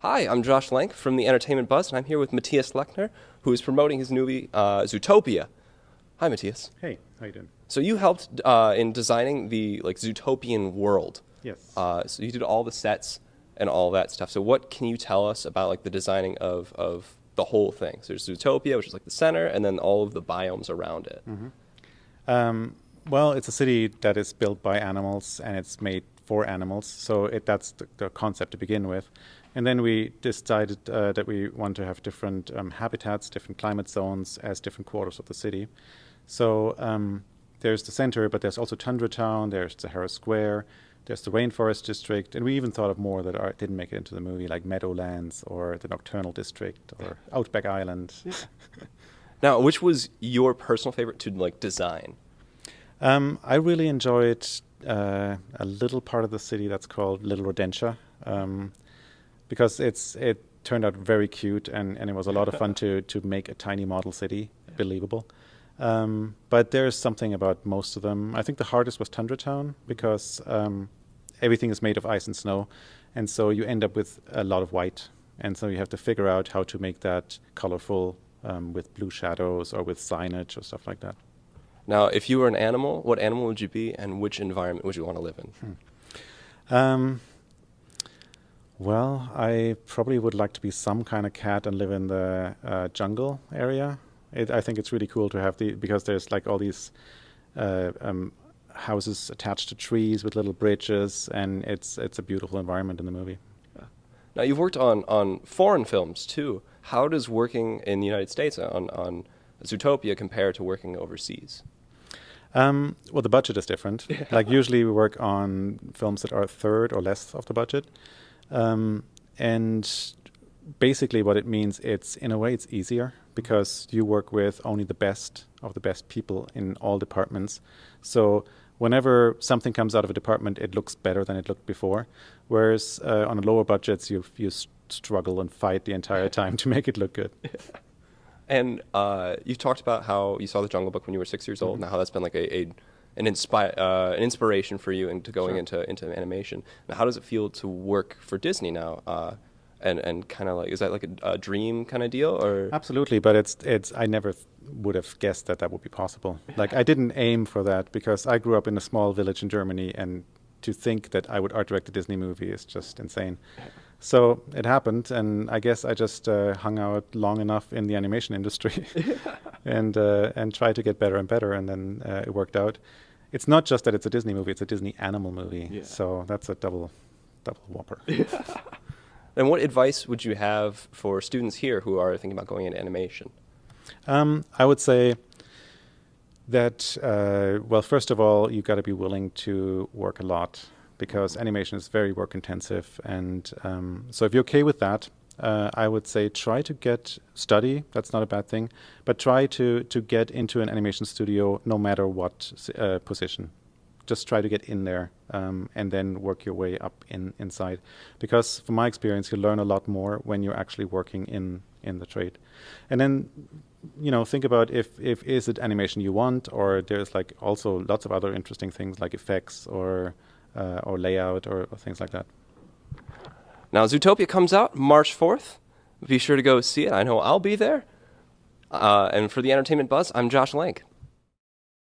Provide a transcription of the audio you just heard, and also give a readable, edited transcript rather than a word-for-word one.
Hi, I'm Josh Lank from the Entertainment Buzz, and I'm here with Matthias Lechner, who is promoting his movie, Zootopia. Hi, Matthias. Hey, how you doing? So you helped in designing the Zootopian world. Yes. So you did all the sets and all that stuff. So what can you tell us about the designing of the whole thing? So there's Zootopia, which is the center, and then all of the biomes around it. Mm-hmm. Well, it's a city that is built by animals, and it's made for animals. So that's the concept to begin with. And then we decided that we want to have different habitats, different climate zones as different quarters of the city. So there's the center, but there's also Tundra Town, there's Sahara Square, there's the Rainforest District, and we even thought of more that didn't make it into the movie, like Meadowlands or the Nocturnal District or Outback Island. Now, which was your personal favorite to design? I really enjoyed a little part of the city that's called Little Rodentia, because it turned out very cute and it was a lot of fun to make a tiny model city believable. But there's something about most of them. I think the hardest was Tundra Town because everything is made of ice and snow, and so you end up with a lot of white, and so you have to figure out how to make that colorful with blue shadows or with signage or stuff like that. Now, if you were an animal, what animal would you be, and which environment would you want to live in? Well, I probably would like to be some kind of cat and live in the jungle area. I think it's really cool to have because there's all these houses attached to trees with little bridges, and it's a beautiful environment in the movie. Yeah. Now, you've worked on foreign films too. How does working in the United States on Zootopia compare to working overseas? Well, the budget is different. Usually we work on films that are a third or less of the budget. And basically what it means, in a way it's easier because you work with only the best of the best people in all departments. So whenever something comes out of a department, it looks better than it looked before. Whereas on a lower budgets, you struggle and fight the entire time to make it look good. And you talked about how you saw The Jungle Book when you were 6 years old, and how that's been an inspiration for you into going into animation. Now, how does it feel to work for Disney now? And kind of is that a dream kind of deal, or? Absolutely, but I never would have guessed that would be possible. I didn't aim for that because I grew up in a small village in Germany, and to think that I would art direct a Disney movie is just insane. So it happened, and I guess I just hung out long enough in the animation industry and tried to get better and better, and then it worked out. It's not just that it's a Disney movie; it's a Disney animal movie. So that's a double whopper. And what advice would you have for students here who are thinking about going into animation? I would say that, well, first of all, you've got to be willing to work a lot because animation is very work intensive. And so if you're okay with that, I would say try to study, that's not a bad thing, but try to get into an animation studio no matter what position. Just try to get in there and then work your way up inside. Because from my experience, you learn a lot more when you're actually working in the trade. And then, think about if is it animation you want, or there's also lots of other interesting things like effects or layout or things like that. Now, Zootopia comes out March 4th. Be sure to go see it. I know I'll be there. And for the Entertainment Buzz, I'm Josh Lank.